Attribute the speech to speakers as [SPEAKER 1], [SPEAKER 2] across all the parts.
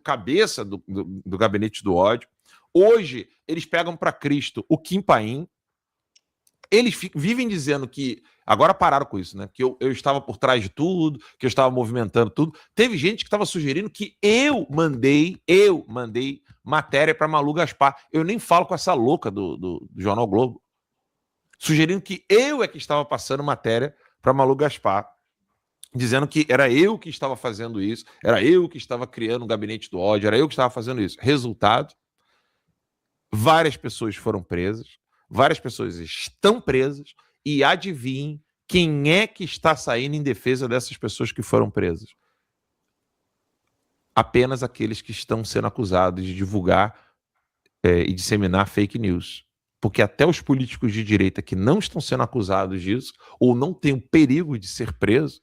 [SPEAKER 1] cabeça do gabinete do ódio. Hoje, eles pegam para Cristo o Kim Paim. Eles vivem dizendo que... Agora pararam com isso, né? Que eu estava por trás de tudo, que eu estava movimentando tudo. Teve gente que estava sugerindo que eu mandei matéria para Malu Gaspar. Eu nem falo com essa louca do Jornal Globo. Sugerindo que eu é que estava passando matéria para Malu Gaspar, dizendo que era eu que estava fazendo isso, era eu que estava criando um gabinete do ódio, era eu que estava fazendo isso. Resultado, várias pessoas foram presas, várias pessoas estão presas, e adivinhem quem é que está saindo em defesa dessas pessoas que foram presas. Apenas aqueles que estão sendo acusados de divulgar e disseminar fake news. Porque até os políticos de direita que não estão sendo acusados disso, ou não têm o perigo de ser presos,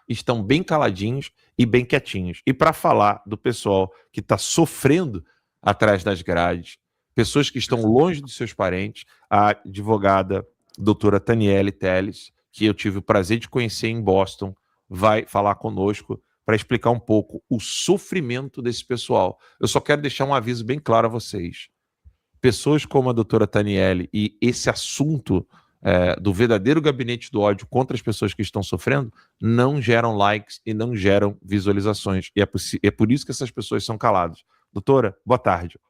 [SPEAKER 1] estão bem caladinhos e bem quietinhos. E para falar do pessoal que está sofrendo atrás das grades, pessoas que estão longe dos seus parentes, a advogada doutora Taniele Teles, que eu tive o prazer de conhecer em Boston, vai falar conosco para explicar um pouco o sofrimento desse pessoal. Eu só quero deixar um aviso bem claro a vocês. Pessoas como a doutora Taniele e esse assunto do verdadeiro gabinete do ódio contra as pessoas que estão sofrendo não geram likes e não geram visualizações. E é por isso que essas pessoas são caladas. Doutora, boa tarde.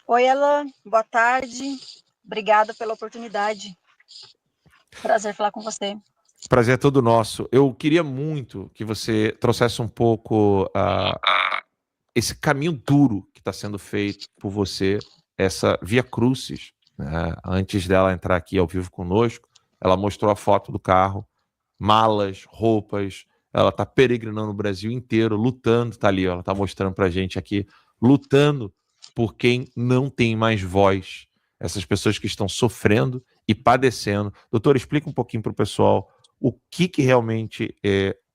[SPEAKER 2] Oi, Alan, boa tarde. Obrigada pela oportunidade. Prazer falar com você.
[SPEAKER 1] Prazer é todo nosso. Eu queria muito que você trouxesse um pouco esse caminho duro que está sendo feito por você, essa via crucis. Né? Antes dela entrar aqui ao vivo conosco, ela mostrou a foto do carro, malas, roupas, ela está peregrinando o Brasil inteiro, lutando, tá ali, ó, ela está mostrando pra gente aqui, lutando por quem não tem mais voz, essas pessoas que estão sofrendo e padecendo. Doutor, explica um pouquinho para o pessoal o que realmente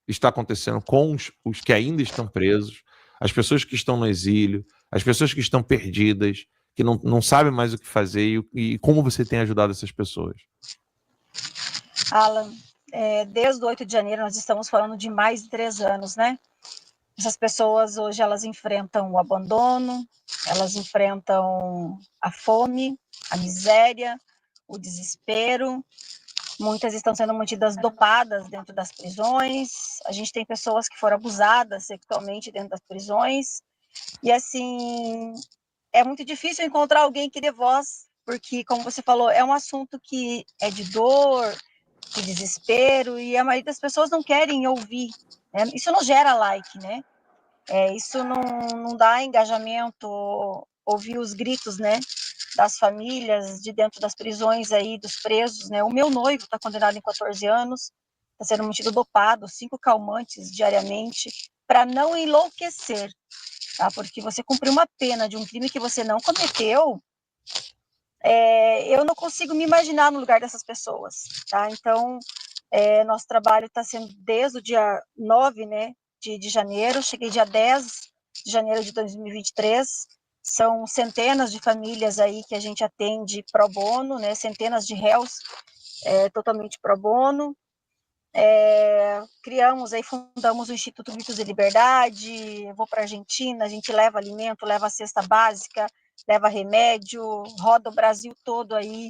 [SPEAKER 1] está acontecendo com os que ainda estão presos, as pessoas que estão no exílio, as pessoas que estão perdidas, que não sabem mais o que fazer e como você tem ajudado essas pessoas.
[SPEAKER 2] Alan, desde o 8 de janeiro nós estamos falando de mais de 3 anos, né? Essas pessoas hoje elas enfrentam o abandono, elas enfrentam a fome, a miséria, o desespero. Muitas estão sendo mantidas dopadas dentro das prisões. A gente tem pessoas que foram abusadas sexualmente dentro das prisões. E assim, é muito difícil encontrar alguém que dê voz, porque, como você falou, é um assunto que é de dor, de desespero, e a maioria das pessoas não querem ouvir. Né? Isso não gera like, né? Isso não dá engajamento, ouvir os gritos, né, das famílias de dentro das prisões aí, dos presos, né? O meu noivo está condenado em 14 anos, está sendo mantido dopado, 5 calmantes diariamente, para não enlouquecer, tá? Porque você cumpriu uma pena de um crime que você não cometeu, eu não consigo me imaginar no lugar dessas pessoas, tá? Então, nosso trabalho está sendo desde o dia 9, né, de janeiro, cheguei dia 10 de janeiro de 2023, são centenas de famílias aí que a gente atende pro bono, né, centenas de réus totalmente pro bono, criamos aí, fundamos o Instituto Gritos de Liberdade, eu vou para a Argentina, a gente leva alimento, leva cesta básica, leva remédio, roda o Brasil todo aí,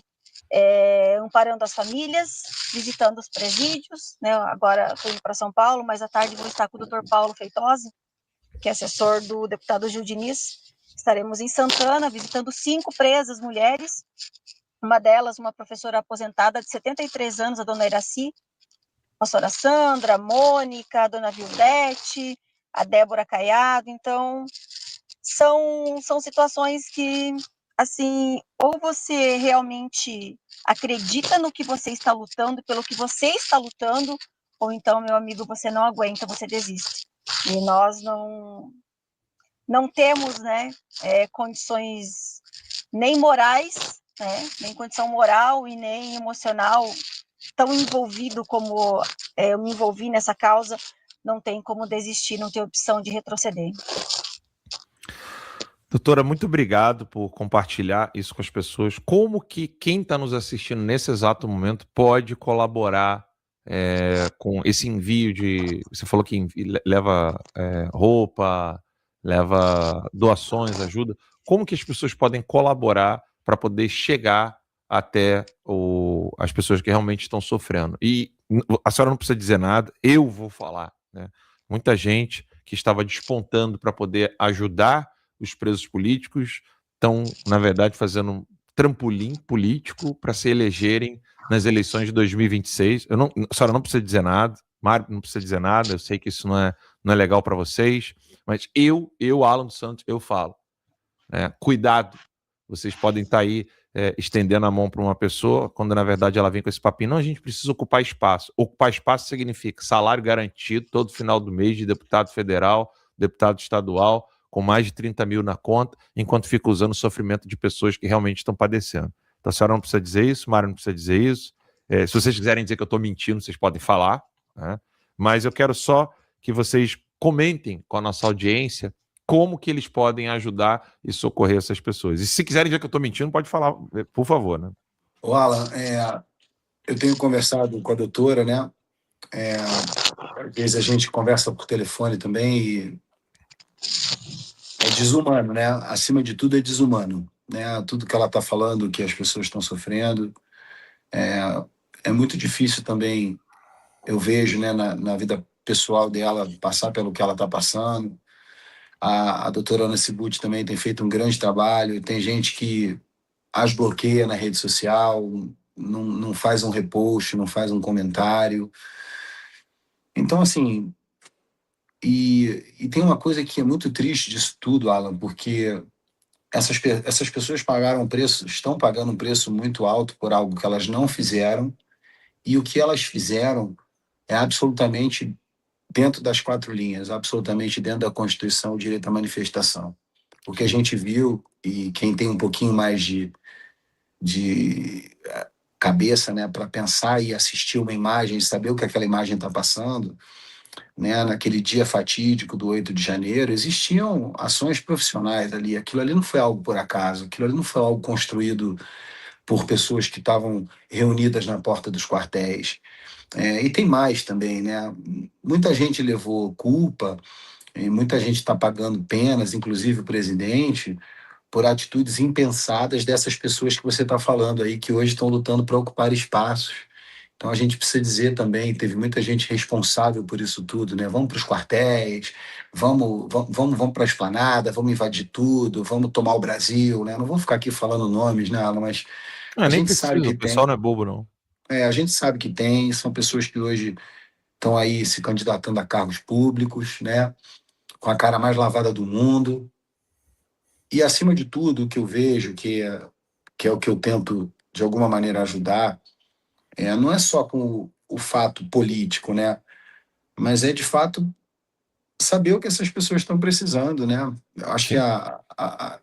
[SPEAKER 2] amparando as famílias, visitando os presídios, né? Agora estou indo para São Paulo, mas à tarde vou estar com o Dr. Paulo Feitosa, que é assessor do deputado Gil Diniz. Estaremos em Santana, visitando 5 presas mulheres, uma delas uma professora aposentada de 73 anos, a dona Iraci, a pastora Sandra, a Mônica, a dona Vildete, a Débora Caiado. Então, são situações que, assim, ou você realmente acredita no que você está lutando, pelo que você está lutando, ou então, meu amigo, você não aguenta, você desiste. E nós não temos, né, condições nem morais, né, nem condição moral e nem emocional tão envolvido como eu me envolvi nessa causa, não tem como desistir, não tem opção de retroceder.
[SPEAKER 1] Doutora, muito obrigado por compartilhar isso com as pessoas. Como que quem está nos assistindo nesse exato momento pode colaborar com esse envio você falou que leva roupa, leva doações, ajuda. Como que as pessoas podem colaborar para poder chegar até as pessoas que realmente estão sofrendo? E a senhora não precisa dizer nada, eu vou falar, né? Muita gente que estava despontando para poder ajudar os presos políticos estão, na verdade, fazendo um trampolim político para se elegerem nas eleições de 2026. A senhora não precisa dizer nada, Mário não precisa dizer nada, eu sei que isso não é legal para vocês, mas Alan dos Santos, eu falo, né? Cuidado, vocês podem estar aí estendendo a mão para uma pessoa, quando na verdade ela vem com esse papinho. Não, a gente precisa ocupar espaço. Ocupar espaço significa salário garantido todo final do mês de deputado federal, deputado estadual, com mais de 30 mil na conta, enquanto fica usando o sofrimento de pessoas que realmente estão padecendo. Então a senhora não precisa dizer isso, Mário não precisa dizer isso. Se vocês quiserem dizer que eu estou mentindo, vocês podem falar, né? Mas eu quero só que vocês comentem com a nossa audiência como que eles podem ajudar e socorrer essas pessoas. E se quiserem dizer que eu estou mentindo, pode falar, por favor, né?
[SPEAKER 3] O Alan, eu tenho conversado com a doutora, né? Às vezes a gente conversa por telefone também e é desumano, né? Acima de tudo é desumano, né? Tudo que ela está falando, que as pessoas estão sofrendo, é muito difícil também, eu vejo, né, na vida pessoal dela, passar pelo que ela está passando. A doutora Ana Cibutti também tem feito um grande trabalho. Tem gente que as bloqueia na rede social, não faz um repost, não faz um comentário. Então, assim, e tem uma coisa que é muito triste disso tudo, Alan, porque essas pessoas pagaram um preço, estão pagando um preço muito alto por algo que elas não fizeram, e o que elas fizeram é absolutamente dentro das quatro linhas, absolutamente dentro da Constituição, o direito à manifestação. O que a gente viu, e quem tem um pouquinho mais de cabeça, né, para pensar e assistir uma imagem e saber o que aquela imagem está passando, né, naquele dia fatídico do 8 de janeiro, existiam ações profissionais ali. Aquilo ali não foi algo por acaso, aquilo ali não foi algo construído por pessoas que estavam reunidas na porta dos quartéis. E tem mais também, né? Muita gente levou culpa, e muita gente está pagando penas, inclusive o presidente, por atitudes impensadas dessas pessoas que você está falando aí, que hoje estão lutando para ocupar espaços. Então a gente precisa dizer também, teve muita gente responsável por isso tudo, né? Vamos para os quartéis, vamos para a esplanada, vamos invadir tudo, vamos tomar o Brasil, né? Não vou ficar aqui falando nomes, né, Alan, mas a
[SPEAKER 1] Nem
[SPEAKER 3] gente sabe
[SPEAKER 1] precisa,
[SPEAKER 3] que
[SPEAKER 1] o pessoal
[SPEAKER 3] tem.
[SPEAKER 1] não é bobo, não.
[SPEAKER 3] A gente sabe que tem, são pessoas que hoje estão aí se candidatando a cargos públicos, né? Com a cara mais lavada do mundo. E, acima de tudo, o que eu vejo, que é o que eu tento, de alguma maneira, ajudar, não é só com o fato político, né? Mas é, de fato, saber o que essas pessoas estão precisando, né? Eu acho que,
[SPEAKER 1] Sim.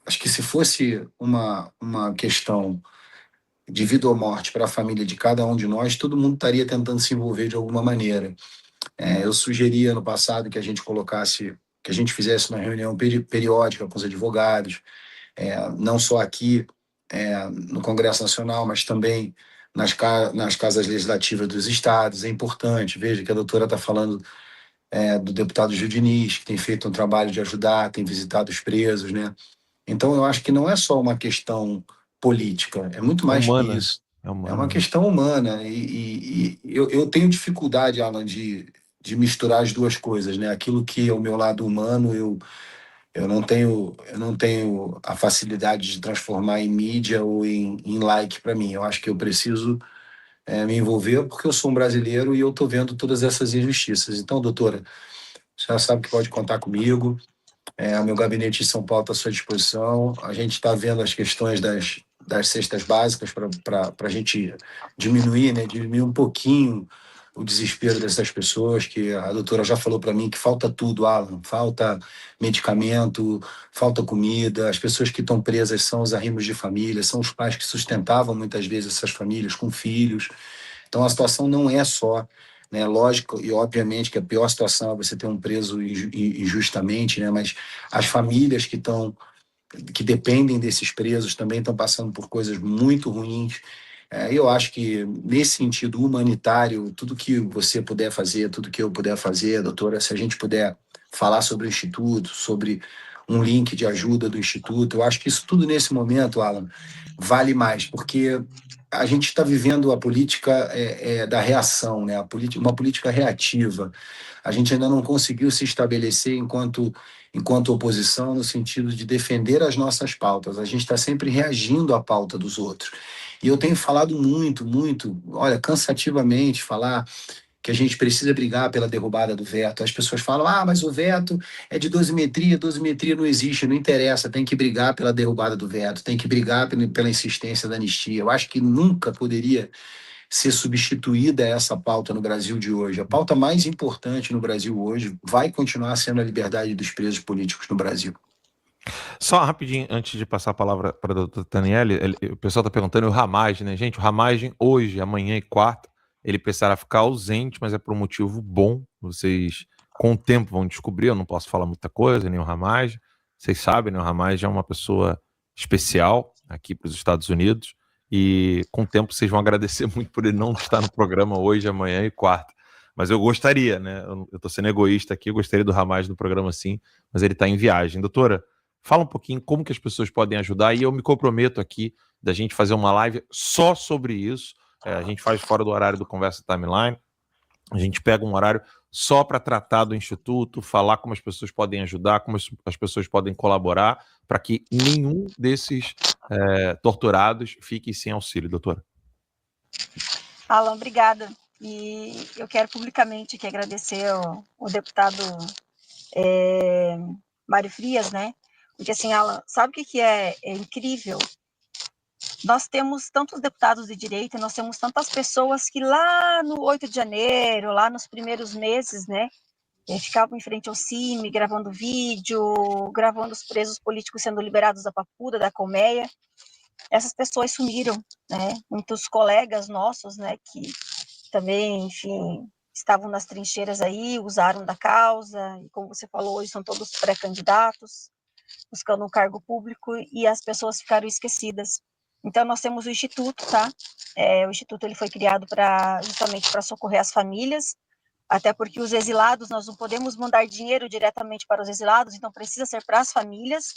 [SPEAKER 3] acho que se fosse uma questão de vida ou morte para a família de cada um de nós, todo mundo estaria tentando se envolver de alguma maneira. Eu sugeria no passado que a gente colocasse, que a gente fizesse uma reunião periódica com os advogados, não só aqui no Congresso Nacional, mas também nas casas legislativas dos estados. É importante, veja que a doutora está falando do deputado Gil Diniz, que tem feito um trabalho de ajudar, tem visitado os presos, né? Então, eu acho que não é só uma questão política, é muito
[SPEAKER 1] É
[SPEAKER 3] mais que
[SPEAKER 1] humana.
[SPEAKER 3] isso.
[SPEAKER 1] É
[SPEAKER 3] É uma
[SPEAKER 1] humana.
[SPEAKER 3] questão humana. E eu tenho dificuldade, Alan, de misturar as duas coisas, né? Aquilo que é o meu lado humano, eu não tenho a facilidade de transformar em mídia ou em like para mim. Eu acho que eu preciso me envolver porque eu sou um brasileiro e eu estou vendo todas essas injustiças. Então, doutora, você já sabe que pode contar comigo. Meu gabinete em São Paulo está à sua disposição. A gente está vendo as questões das cestas básicas para a gente diminuir, né? Diminuir um pouquinho o desespero dessas pessoas, que a doutora já falou para mim que falta tudo, Alan. Falta medicamento, falta comida. As pessoas que estão presas são os arrimos de família, são os pais que sustentavam muitas vezes essas famílias com filhos. Então a situação não é só, né, lógico e obviamente que a pior situação é você ter um preso injustamente, né, mas as famílias que dependem desses presos também estão passando por coisas muito ruins. Eu acho que, nesse sentido humanitário, tudo que você puder fazer, tudo que eu puder fazer, doutora, se a gente puder falar sobre o Instituto, sobre um link de ajuda do Instituto, eu acho que isso tudo nesse momento, Alan, vale mais, porque a gente está vivendo a política da reação, né? Uma política reativa. A gente ainda não conseguiu se estabelecer enquanto oposição no sentido de defender as nossas pautas. A gente está sempre reagindo à pauta dos outros. E eu tenho falado muito, olha, cansativamente falar que a gente precisa brigar pela derrubada do veto. As pessoas falam, mas o veto é de dosimetria não existe, não interessa, tem que brigar pela derrubada do veto, tem que brigar pela insistência da anistia. Eu acho que nunca poderia ser substituída essa pauta no Brasil de hoje. A pauta mais importante no Brasil hoje vai continuar sendo a liberdade dos presos políticos no Brasil.
[SPEAKER 1] Só rapidinho, antes de passar a palavra para a doutora Daniele, o pessoal está perguntando o Ramagem, né, gente? O Ramagem hoje, amanhã e quarta, ele precisará ficar ausente, mas é por um motivo bom. Vocês, com o tempo, vão descobrir. Eu não posso falar muita coisa, nem o Ramagem. Vocês sabem, né? O Ramagem é uma pessoa especial aqui para os Estados Unidos. E com o tempo vocês vão agradecer muito por ele não estar no programa hoje, amanhã e quarta. Mas eu gostaria, né? Eu estou sendo egoísta aqui, eu gostaria do Ramagem no programa sim, mas ele está em viagem. Doutora, fala um pouquinho como que as pessoas podem ajudar e eu me comprometo aqui da gente fazer uma live só sobre isso. A gente faz fora do horário do Conversa Timeline. A gente pega um horário só para tratar do Instituto, falar como as pessoas podem ajudar, como as pessoas podem colaborar, para que nenhum desses torturados fique sem auxílio, doutora.
[SPEAKER 2] Alan, obrigada. E eu quero publicamente aqui agradecer o deputado Mário Frias, né? Porque assim, Alan, sabe o que é incrível? Nós temos tantos deputados de direita, nós temos tantas pessoas que lá no 8 de janeiro, lá nos primeiros meses, né, ficavam em frente ao CIMI, gravando vídeo, gravando os presos políticos sendo liberados da Papuda, da colmeia. Essas pessoas sumiram, né? Muitos colegas nossos, né, que também, enfim, estavam nas trincheiras aí, usaram da causa, e como você falou, hoje são todos pré-candidatos, buscando um cargo público, e as pessoas ficaram esquecidas. Então, nós temos o Instituto, tá? O Instituto ele foi criado justamente para socorrer as famílias, até porque os exilados, nós não podemos mandar dinheiro diretamente para os exilados, então precisa ser para as famílias.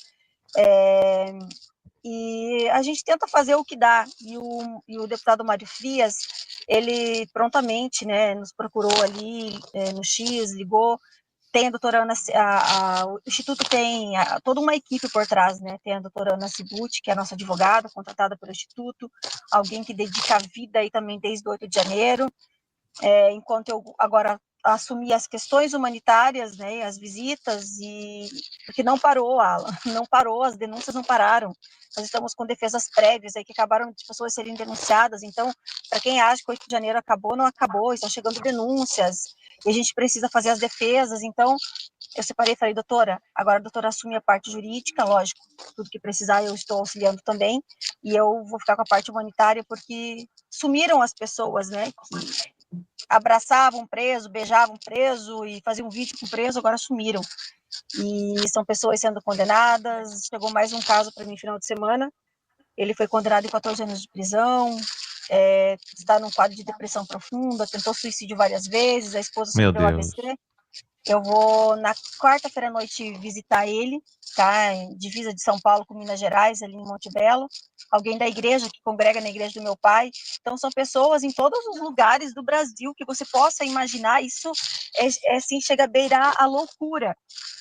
[SPEAKER 2] E a gente tenta fazer o que dá. E o deputado Mário Frias, ele prontamente, né, nos procurou ali no X, ligou. Tem a doutora Ana, o Instituto tem toda uma equipe por trás, né? Tem a doutora Ana Cibucci, que é a nossa advogada, contratada pelo Instituto, alguém que dedica a vida aí também desde o 8 de janeiro, enquanto eu agora assumi as questões humanitárias, né, as visitas, porque não parou, Alan, não parou, as denúncias não pararam. Nós estamos com defesas prévias aí que acabaram de pessoas serem denunciadas, então, para quem acha que o 8 de janeiro acabou, não acabou, estão chegando denúncias, e a gente precisa fazer as defesas, então, eu separei e falei, doutora, agora a doutora assume a parte jurídica, lógico, tudo que precisar eu estou auxiliando também, e eu vou ficar com a parte humanitária, porque sumiram as pessoas, né, que abraçavam preso, beijavam preso e faziam um vídeo com preso, agora sumiram. E são pessoas sendo condenadas. Chegou mais um caso para mim no final de semana. Ele foi condenado em 14 anos de prisão, está num quadro de depressão profunda, tentou suicídio várias vezes, a esposa sofreu AVC. Eu vou na quarta-feira à noite visitar ele, tá? Em divisa de São Paulo com Minas Gerais, ali em Monte Belo. Alguém da igreja que congrega na igreja do meu pai. Então são pessoas em todos os lugares do Brasil que você possa imaginar. Isso assim, chega a beirar a loucura.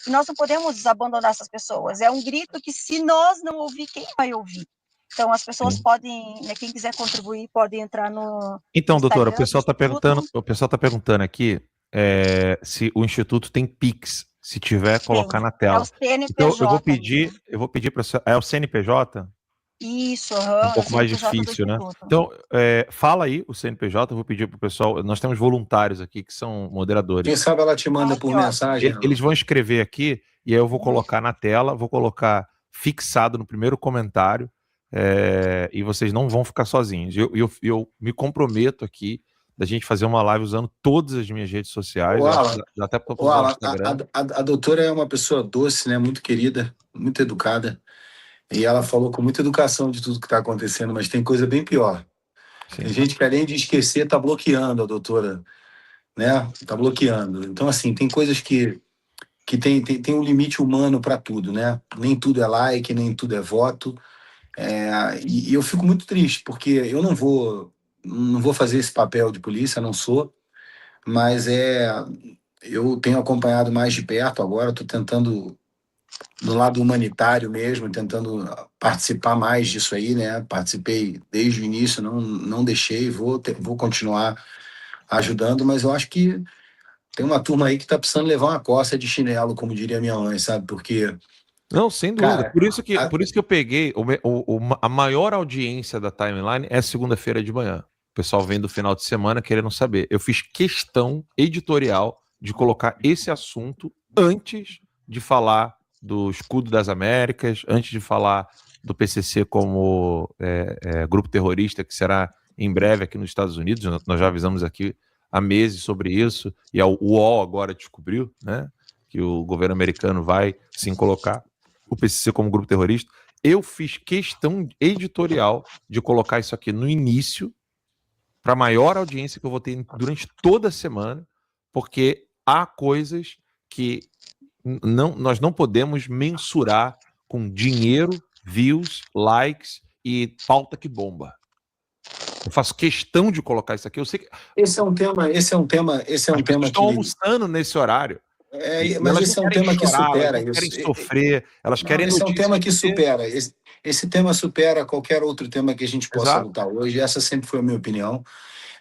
[SPEAKER 2] E nós não podemos abandonar essas pessoas. É um grito que, se nós não ouvir, quem vai ouvir? Então as pessoas podem, né, quem quiser contribuir, pode entrar no
[SPEAKER 1] Então, doutora,
[SPEAKER 2] o
[SPEAKER 1] pessoal está perguntando aqui se o Instituto tem Pix. Se tiver, colocar na tela.
[SPEAKER 2] É o CNPJ.
[SPEAKER 1] Então, eu vou pedir para você. É o CNPJ?
[SPEAKER 2] Isso,
[SPEAKER 1] Um pouco mais difícil, né? Então, fala aí o CNPJ, eu vou pedir para o pessoal. Nós temos voluntários aqui que são moderadores.
[SPEAKER 3] Quem sabe ela te manda por mensagem.
[SPEAKER 1] Eles vão escrever aqui e aí eu vou colocar na tela, vou colocar fixado no primeiro comentário e vocês não vão ficar sozinhos. Eu me comprometo aqui da gente fazer uma live usando todas as minhas redes sociais. Até para o Instagram.
[SPEAKER 3] A doutora é uma pessoa doce, né? Muito querida, muito educada. E ela falou com muita educação de tudo que está acontecendo, mas tem coisa bem pior.
[SPEAKER 1] Sim.
[SPEAKER 3] Tem gente que, além de esquecer, está bloqueando a doutora, né? Está bloqueando. Então, assim, tem coisas que tem um limite humano para tudo, né? Nem tudo é like, nem tudo é voto. E eu fico muito triste, porque eu não vou fazer esse papel de polícia, não sou, mas eu tenho acompanhado mais de perto agora, estou tentando, no lado humanitário mesmo, tentando participar mais disso aí, né? Participei desde o início, não deixei, vou continuar ajudando, mas eu acho que tem uma turma aí que está precisando levar uma coça de chinelo, como diria minha mãe, sabe? Porque,
[SPEAKER 1] Não, sem dúvida.
[SPEAKER 3] cara,
[SPEAKER 1] Por isso que eu peguei a maior audiência da timeline é segunda-feira de manhã. O pessoal vem do final de semana querendo saber. Eu fiz questão editorial de colocar esse assunto antes de falar do Escudo das Américas, antes de falar do PCC como grupo terrorista que será em breve aqui nos Estados Unidos. Nós já avisamos aqui há meses sobre isso e o UOL agora descobriu, né, que o governo americano vai sim colocar o PCC como grupo terrorista. Eu fiz questão editorial de colocar isso aqui no início, para a maior audiência que eu vou ter durante toda a semana, porque há coisas que nós não podemos mensurar com dinheiro, views, likes e pauta que bomba. Eu faço questão de colocar isso aqui. Eu sei que
[SPEAKER 3] esse é um tema
[SPEAKER 1] as pessoas estão almoçando nesse horário.
[SPEAKER 3] mas
[SPEAKER 1] Elas
[SPEAKER 3] esse é
[SPEAKER 1] não
[SPEAKER 3] um
[SPEAKER 1] querem
[SPEAKER 3] tema que
[SPEAKER 1] chorar, elas
[SPEAKER 3] supera
[SPEAKER 1] não querem
[SPEAKER 3] isso.
[SPEAKER 1] sofrer, elas
[SPEAKER 3] Não,
[SPEAKER 1] querem
[SPEAKER 3] esse é um
[SPEAKER 1] notícias
[SPEAKER 3] tema que
[SPEAKER 1] de ter.
[SPEAKER 3] supera. Esse tema supera qualquer outro tema que a gente possa
[SPEAKER 1] Exato.
[SPEAKER 3] lutar hoje. Essa sempre foi a minha opinião.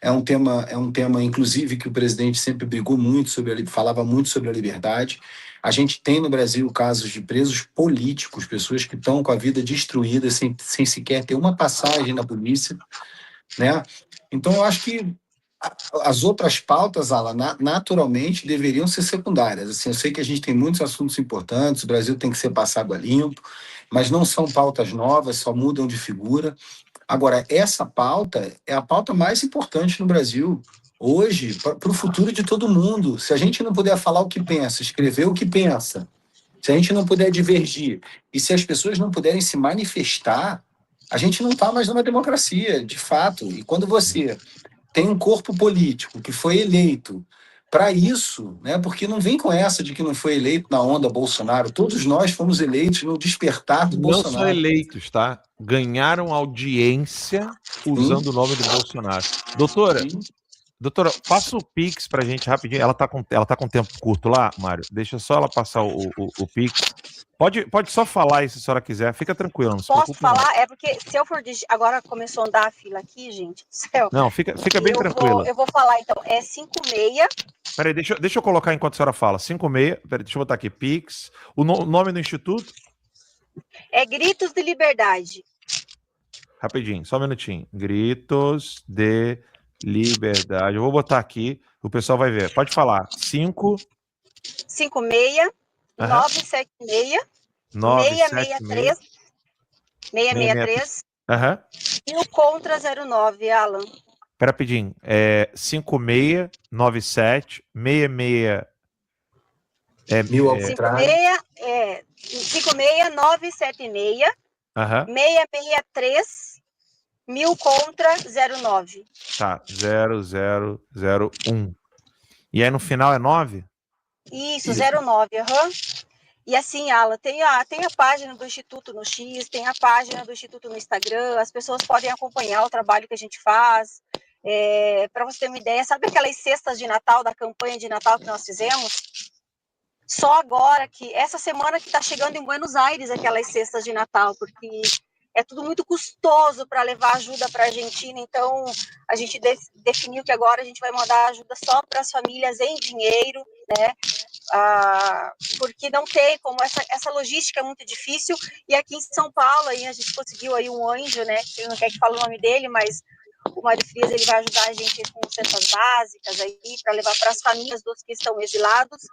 [SPEAKER 3] É um tema, inclusive, que o presidente sempre brigou muito falava muito sobre a liberdade. A gente tem no Brasil casos de presos políticos, pessoas que estão com a vida destruída sem sequer ter uma passagem na polícia, né? Então, eu acho que as outras pautas, Alan, naturalmente deveriam ser secundárias. Assim, eu sei que a gente tem muitos assuntos importantes, o Brasil tem que ser passado a limpo, mas não são pautas novas, só mudam de figura. Agora, essa pauta é a pauta mais importante no Brasil hoje, para o futuro de todo mundo. Se a gente não puder falar o que pensa, escrever o que pensa, se a gente não puder divergir, e se as pessoas não puderem se manifestar, a gente não está mais numa democracia, de fato. E quando você tem um corpo político que foi eleito para isso, né? Porque não vem com essa de que não foi eleito na onda Bolsonaro. Todos nós fomos eleitos no despertar do
[SPEAKER 1] Não
[SPEAKER 3] Bolsonaro.
[SPEAKER 1] são eleitos, tá? Ganharam audiência usando o nome do Bolsonaro. Doutora, passa o Pix pra gente rapidinho. Ela tá com tempo curto lá, Mário. Deixa só ela passar o Pix. Pode só falar aí se a senhora quiser. Fica tranquila, não se
[SPEAKER 2] Posso
[SPEAKER 1] preocupe,
[SPEAKER 2] falar?
[SPEAKER 1] não.
[SPEAKER 2] É porque se eu for agora começou a andar a fila aqui, gente do céu.
[SPEAKER 1] Não, fica bem tranquila.
[SPEAKER 2] Eu vou falar então, é 56.
[SPEAKER 1] Peraí, deixa eu colocar enquanto a senhora fala. 56. Peraí, deixa eu botar aqui. Pix. O nome do instituto?
[SPEAKER 2] É Gritos de Liberdade.
[SPEAKER 1] Rapidinho, só um minutinho. Gritos de Liberdade. Eu vou botar aqui, o pessoal vai ver. Pode falar.
[SPEAKER 2] 56 976 663 663
[SPEAKER 1] Aham.
[SPEAKER 2] e o contra 09, Alan.
[SPEAKER 1] Pera rapidinho. 5697 66.
[SPEAKER 3] 1000 ao contrário.
[SPEAKER 2] 56976 663 1000 contra 09.
[SPEAKER 1] Tá, 0001. E aí no final é 9?
[SPEAKER 2] Isso, 09, aham. E assim, Alan, tem a página do Instituto no X, tem a página do Instituto no Instagram, as pessoas podem acompanhar o trabalho que a gente faz. Para você ter uma ideia, sabe aquelas cestas de Natal, da campanha de Natal que nós fizemos? Só agora, essa semana que está chegando em Buenos Aires aquelas cestas de Natal, porque é tudo muito custoso para levar ajuda para a Argentina, então a gente definiu que agora a gente vai mandar ajuda só para as famílias em dinheiro, né? Porque não tem como, essa logística é muito difícil, e aqui em São Paulo aí a gente conseguiu aí um anjo, né? Ele não quer que fale o nome dele, mas o Mário Frias, ele vai ajudar a gente com cestas básicas aí para levar para as famílias dos que estão exilados,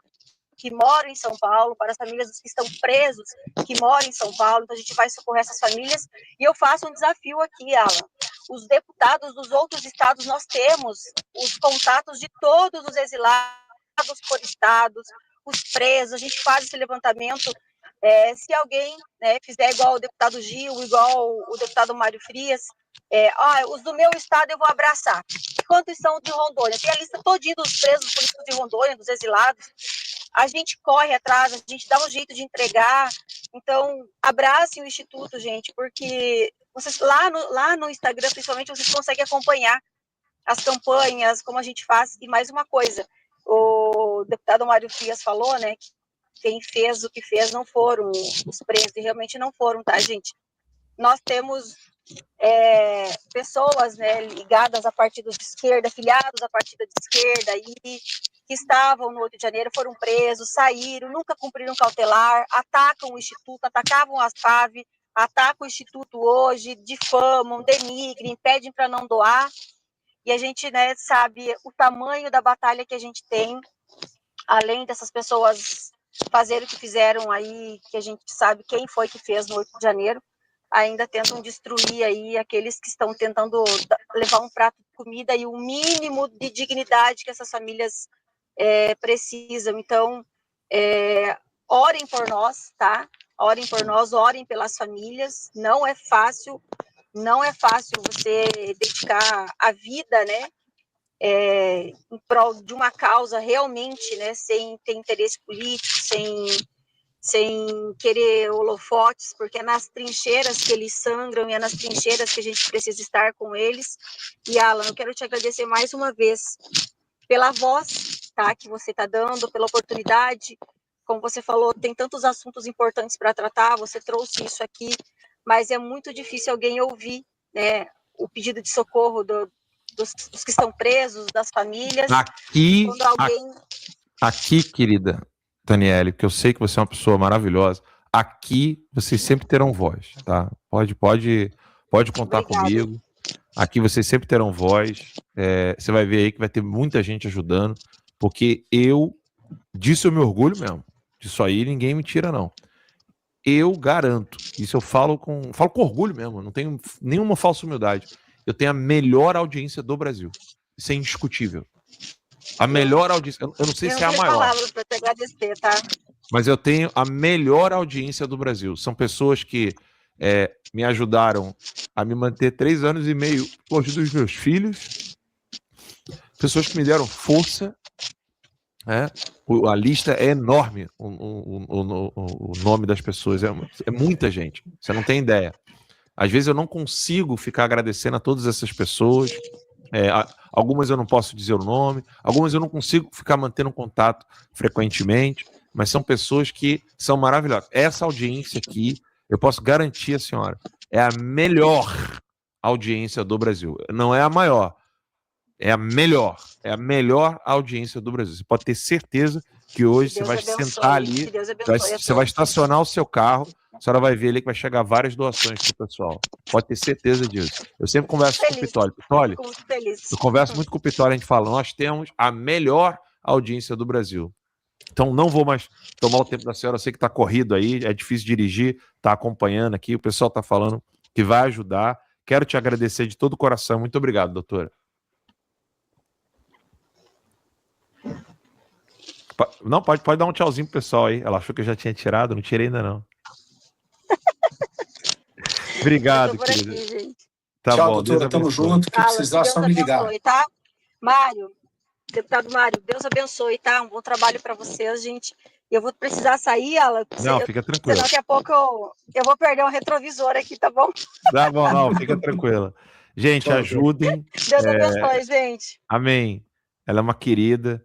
[SPEAKER 2] que moram em São Paulo, para as famílias dos que estão presos, que moram em São Paulo. Então a gente vai socorrer essas famílias. E eu faço um desafio aqui, Alan. Os deputados dos outros estados, nós temos os contatos de todos os exilados por estados, os presos, a gente faz esse levantamento. Se alguém, né, fizer igual o deputado Gil, igual o deputado Mário Frias, Os do meu estado eu vou abraçar. Quantos são de Rondônia? Tem a lista todinha dos presos políticos de Rondônia, dos exilados. A gente corre atrás, a gente dá um jeito de entregar. Então, abracem o Instituto, gente, porque vocês lá no Instagram, principalmente, vocês conseguem acompanhar as campanhas, como a gente faz. E mais uma coisa, o deputado Mário Frias falou, né, que quem fez o que fez não foram os presos, e realmente não foram, tá, gente? Nós temos pessoas, né, ligadas a partidos de esquerda, filiados a partido de esquerda, aí, que estavam no 8 de janeiro, foram presos, saíram, nunca cumpriram cautelar, atacam o Instituto, atacavam a FAV, atacam o Instituto hoje, difamam, denigrem, pedem para não doar, e a gente, né, sabe o tamanho da batalha que a gente tem, além dessas pessoas fazerem o que fizeram aí, que a gente sabe quem foi que fez no 8 de janeiro, ainda tentam destruir aí aqueles que estão tentando levar um prato de comida e o mínimo de dignidade que essas famílias precisam. Então, orem por nós, tá? Orem por nós, orem pelas famílias. Não é fácil você dedicar a vida, né? Em prol de uma causa realmente, né? Sem ter interesse político, sem querer holofotes, porque é nas trincheiras que eles sangram e é nas trincheiras que a gente precisa estar com eles. E, Alan, eu quero te agradecer mais uma vez pela voz, tá, que você está dando, pela oportunidade. Como você falou, tem tantos assuntos importantes para tratar, você trouxe isso aqui, mas é muito difícil alguém ouvir, né, o pedido de socorro dos que estão presos, das famílias.
[SPEAKER 1] Aqui, querida Daniele, porque eu sei que você é uma pessoa maravilhosa, aqui vocês sempre terão voz, tá? Pode contar
[SPEAKER 2] Obrigada.
[SPEAKER 1] comigo. Aqui vocês sempre terão voz. Você vai ver aí que vai ter muita gente ajudando, porque disso eu me orgulho mesmo. Disso aí ninguém me tira, não. Eu garanto, isso eu falo com orgulho mesmo, não tenho nenhuma falsa humildade. Eu tenho a melhor audiência do Brasil. Isso é indiscutível. A melhor audiência. Eu não sei se é a maior.
[SPEAKER 2] Eu não tenho palavras para te agradecer, tá?
[SPEAKER 1] Mas eu tenho a melhor audiência do Brasil. São pessoas que me ajudaram a me manter 3 anos e meio longe dos meus filhos. Pessoas que me deram força. A lista é enorme. O nome das pessoas é muita gente. Você não tem ideia. Às vezes eu não consigo ficar agradecendo a todas essas pessoas. Algumas eu não posso dizer o nome, algumas eu não consigo ficar mantendo contato frequentemente, mas são pessoas que são maravilhosas. Essa audiência aqui, eu posso garantir a senhora, é a melhor audiência do Brasil. Não é a maior, é a melhor audiência do Brasil. Você pode ter certeza que hoje você vai sentar ali, você vai estacionar o seu carro, a senhora vai ver ali que vai chegar várias doações para o pessoal. Pode ter certeza disso. Eu sempre converso com o Pitoli. Pitoli, eu converso muito com o Pitoli, a gente fala, nós temos a melhor audiência do Brasil. Então não vou mais tomar o tempo da senhora, eu sei que está corrido aí, é difícil dirigir, está acompanhando aqui, o pessoal está falando que vai ajudar. Quero te agradecer de todo o coração. Muito obrigado, doutora. Não, pode dar um tchauzinho pro pessoal aí. Ela achou que eu já tinha tirado, não tirei ainda não. Obrigado, querida.
[SPEAKER 2] Aqui, gente.
[SPEAKER 3] Tá bom, doutora, tamo junto. Que precisar, só me ligar.
[SPEAKER 2] Tá? Mário, deputado Mário, Deus abençoe, tá? Um bom trabalho para vocês, gente. Eu vou precisar sair, Alan.
[SPEAKER 1] Não, fica tranquila.
[SPEAKER 2] Daqui a pouco eu vou perder um retrovisor aqui, tá bom?
[SPEAKER 1] Tá bom, não, fica tranquila. Gente, ajudem.
[SPEAKER 2] Deus abençoe, gente.
[SPEAKER 1] Amém. Ela é uma querida.